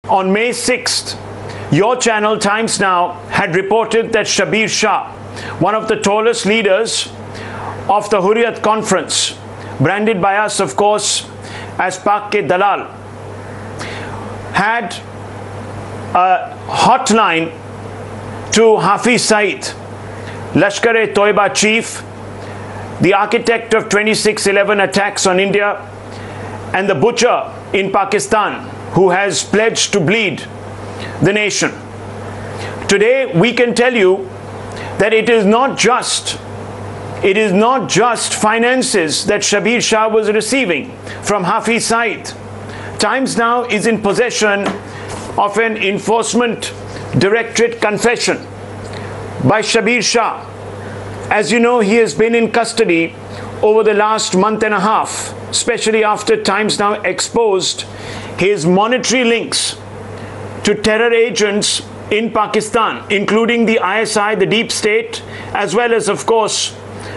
On May 6th, your channel Times Now had reported that Shabir Shah, one of the tallest leaders of the Hurriyat Conference, branded by us of course as Pak Ke Dalal, had a hotline to Hafiz Saeed, Lashkar-e-Toiba chief, the architect of 26/11 attacks on India, and the butcher in Pakistan who has pledged to bleed the nation. Today we can tell you that it is not just finances that Shabir Shah was receiving from Hafiz Saeed. Times Now is in possession of an enforcement directorate confession by Shabir Shah. As you know, he has been in custody over the last month and a half, especially after Times Now exposed his monetary links to terror agents in Pakistan, including the ISI, the deep state, as well as of course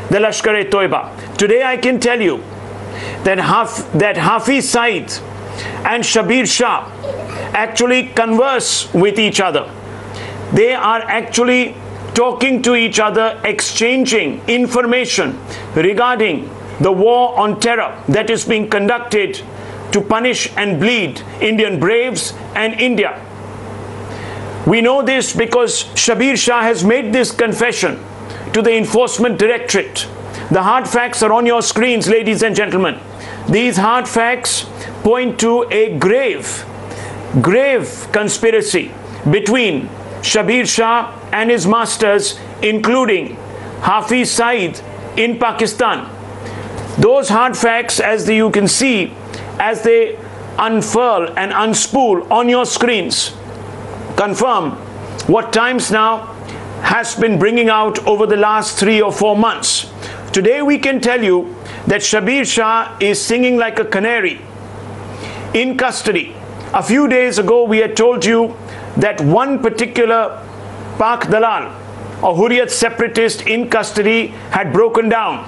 the Lashkar-e-Toiba. Today I can tell you that Hafiz Saeed and Shabir Shah actually converse with each other. They are actually talking to each other, exchanging information regarding the war on terror that is being conducted to punish and bleed Indian braves and India. We know this because Shabir Shah has made this confession to the Enforcement Directorate. The hard facts are on your screens, ladies and gentlemen. These hard facts point to a grave conspiracy between Shabir Shah and his masters, including Hafiz Saeed in Pakistan. Those hard facts, as you can see, as they unfurl and unspool on your screens, confirm what Times Now has been bringing out over the last 3 or 4 months. Today we can tell you that Shabir Shah is singing like a canary in custody. A few days ago we had told you that one particular Pak Dalal, a Hurriyat separatist in custody, had broken down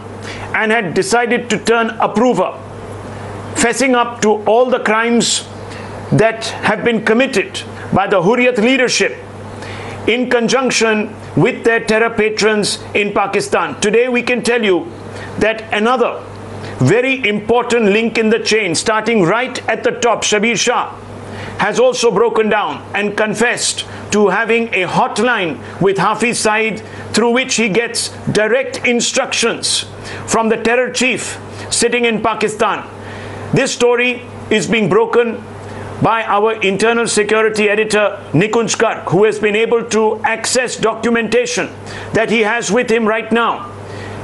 and had decided to turn approver, fessing up to all the crimes that have been committed by the Hurriyat leadership in conjunction with their terror patrons in Pakistan. Today we can tell you that another very important link in the chain, starting right at the top, Shabir Shah, has also broken down and confessed to having a hotline with Hafiz Saeed through which he gets direct instructions from the terror chief sitting in Pakistan. This story is being broken by our internal security editor Nikunj Garg, who has been able to access documentation that he has with him right now.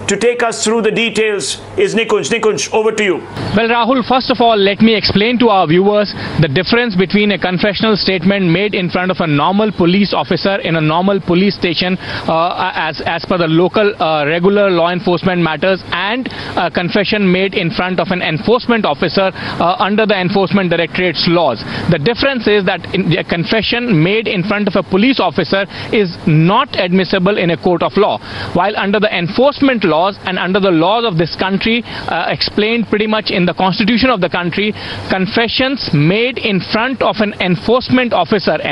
To take us through the details is Nikunj. Nikunj, over to you. Well, Rahul, first of all, let me explain to our viewers the difference between a confessional statement made in front of a normal police officer in a normal police station as per the local regular law enforcement matters, and a confession made in front of an enforcement officer under the Enforcement Directorate's laws. The difference is that a confession made in front of a police officer is not admissible in a court of law, while under the enforcement laws and under the laws of this country, explained pretty much in the constitution of the country, confessions made in front of an enforcement officer,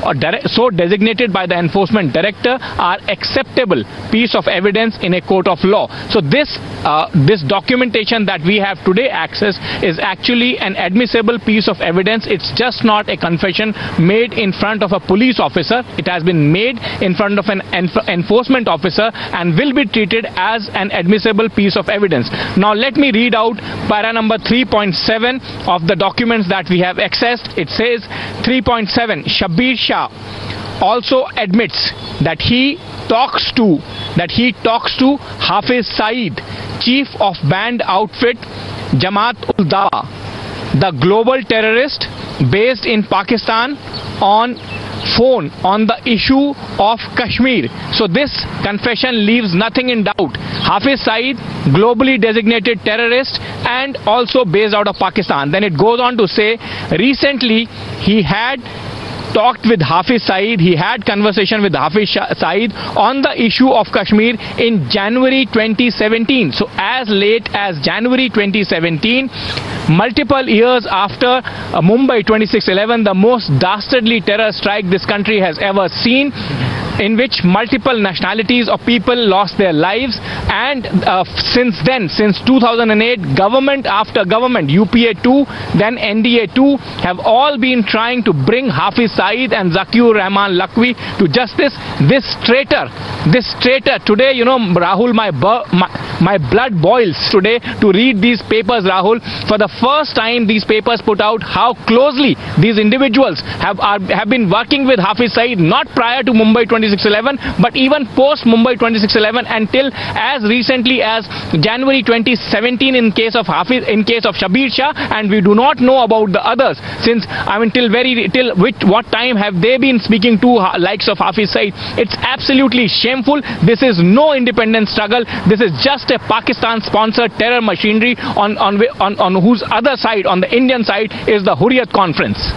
or so designated by the enforcement director, are acceptable piece of evidence in a court of law. So this documentation that we have today access is actually an admissible piece of evidence. It's just not a confession made in front of a police officer. It has been made in front of an enforcement officer and will be treated as an admissible piece of evidence. Now let me read out para number 3.7 of the documents that we have accessed. It says 3.7, Shabir Shah also admits that he talks to Hafiz Saeed, chief of banned outfit Jamaat-ul-Dawa, the global terrorist based in Pakistan, on phone on the issue of Kashmir. So this confession leaves nothing in doubt. Hafiz Saeed, globally designated terrorist and also based out of Pakistan. Then it goes on to say recently he had talked with Hafiz Saeed, he had conversation with Hafiz Saeed on the issue of Kashmir in January 2017. So as late as January 2017, multiple years after Mumbai 26/11, the most dastardly terror strike this country has ever seen, in which multiple nationalities of people lost their lives. And since then, since 2008, government after government, UPA 2, then NDA 2, have all been trying to bring Hafiz Saeed and Zakiur Rahman Lakhvi to justice. This traitor, today, you know, Rahul, my blood boils today to read these papers, Rahul. For the first time, these papers put out how closely these individuals have been working with Hafiz Saeed, not prior to Mumbai 26/11, but even post Mumbai 26/11, until as recently as January 2017 in case of Shabir Shah, and we do not know about the others, since I mean what time have they been speaking to likes of Hafiz Saeed? It's absolutely shameful. This is no independent struggle. This is just a Pakistan-sponsored terror machinery on whose other side, on the Indian side, is the Hurriyat Conference.